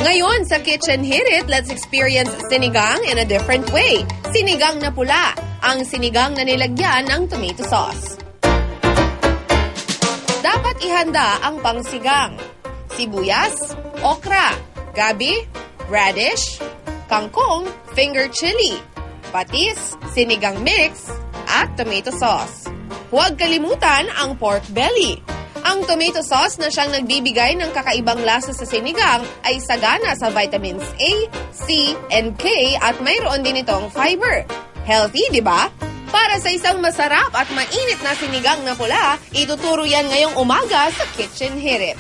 Ngayon sa Kitchen Hit It, let's experience sinigang in a different way. Sinigang na pula, ang sinigang na nilagyan ng tomato sauce. Dapat ihanda ang pangsigang. Sibuyas, okra, gabi, radish, kangkong, finger chili, patis, sinigang mix, at tomato sauce. Huwag kalimutan ang pork belly. Ang tomato sauce na siyang nagbibigay ng kakaibang lasa sa sinigang ay sagana sa vitamins A, C, and K at mayroon din itong fiber. Healthy, di ba? Para sa isang masarap at mainit na sinigang na pula, ituturo yan ngayong umaga sa Kitchen Hit It.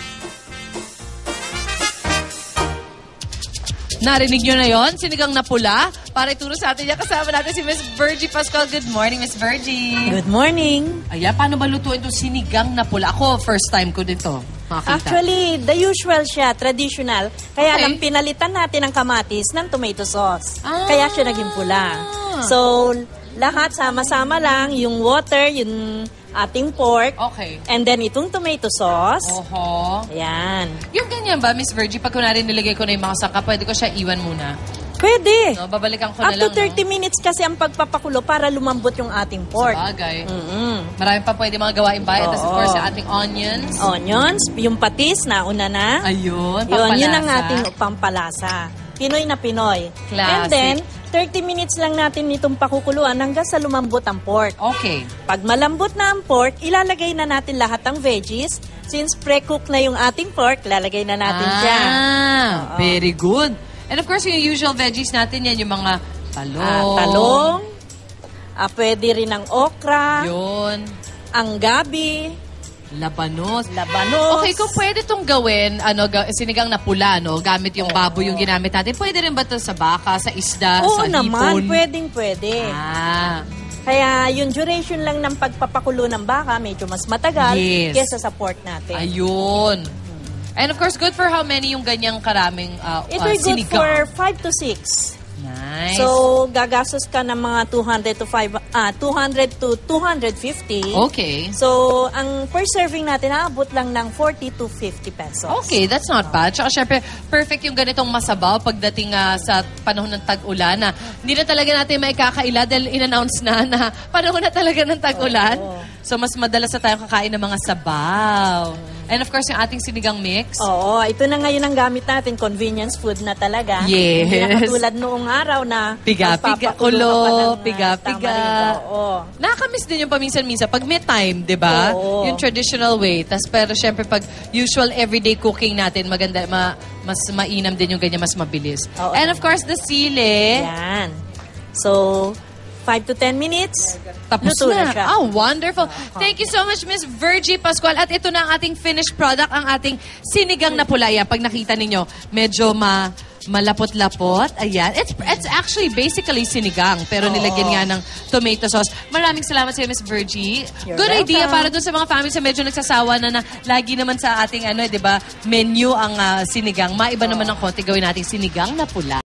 Narinig nyo na yon, sinigang na pula. Para ituro sa atin yan, kasama natin si Miss Virgie Pascual. Good morning, Miss Virgie. Good morning. Ayan, paano ba lutuin itong sinigang na pula? Ako, first time ko dito makita. Actually, the usual siya, traditional. Kaya lang pinalitan natin ang kamatis ng tomato sauce. Kaya siya naging pula. So, lahat sama-sama lang, yung water, yung ating pork. Okay. And then itong tomato sauce. Oho. Ayan. Yung ganyan ba, Miss Virgie, pag kunwari nilagay ko na yung mga sangkap, pwede ko siya iwan muna? Pwede. No, babalikan ko Up na lang. to 30 minutes kasi ang pagpapakulo para lumambot yung ating pork. Sa bagay. Marami pa pwede mga gawain bahay. Tapos of course, yung ating onions. Onions, yung patis na una na. Ayun, Yun ang ating pampalasa. Pinoy na Pinoy. Classic. And then, 30 minutes lang natin itong pakukuluan hanggang sa lumambot ang pork. Okay. Pag malambot na ang pork, ilalagay na natin lahat ng veggies. Since pre-cook na yung ating pork, lalagay na natin siya. Very good. And of course, yung usual veggies natin yan, yung mga talong. Talong. Pwede rin ang okra. Yun. Ang gabi. Labanos. Labanos. Okay, kung pwede itong gawin, sinigang na pula, no? Gamit yung baboy yung ginamit natin. Pwede rin ba ito sa baka, sa isda, Oo sa naman, hipon? pwede. Kaya yung duration lang ng pagpapakulo ng baka, medyo mas matagal kesa sa pork natin. Ayun. And of course, good for how many yung ganyang karaming Ito ay good sinigang? for 5 to 6. Nice. So, gagastos ka ng mga 200 to 250. Okay. So, ang per serving natin, aabot lang ng 40 to 50 pesos. Okay, that's not bad. Tsaka syempre, perfect yung ganitong masabaw pagdating sa panahon ng tag-ulan na hindi na talaga natin maikakaila dahil in-announce na panahon na talaga ng tag-ulan. So, mas madalas na tayong kakain ng mga sabaw. And of course, yung ating sinigang mix. Oo, ito na ngayon ang gamit natin. Convenience food na talaga. Yes. Hindi na katulad noong araw na piga-piga, magpapakulo piga-piga. Oo. Nakakamiss din yung paminsan-minsan. Pag may time, di ba? Yung traditional way. Pero syempre, pag usual everyday cooking natin, maganda, mas mainam din yung ganyan, mas mabilis. And of course, the sili. Yan. So, 5 to 10 minutes. Tapos luto na siya. Oh, wonderful. Thank you so much, Miss Virgie Pascual. At ito na ang ating finished product, ang ating sinigang na pulaya. Pag nakita ninyo, medyo malapot-lapot. Ayan. It's actually basically sinigang, pero nilagyan nga ng tomato sauce. Maraming salamat sa iyo, Miss Virgie. Good idea para dun sa mga family sa medyo nagsasawa na lagi naman sa ating di ba, menu ang sinigang. Maiba naman ng konti gawin nating sinigang na pula.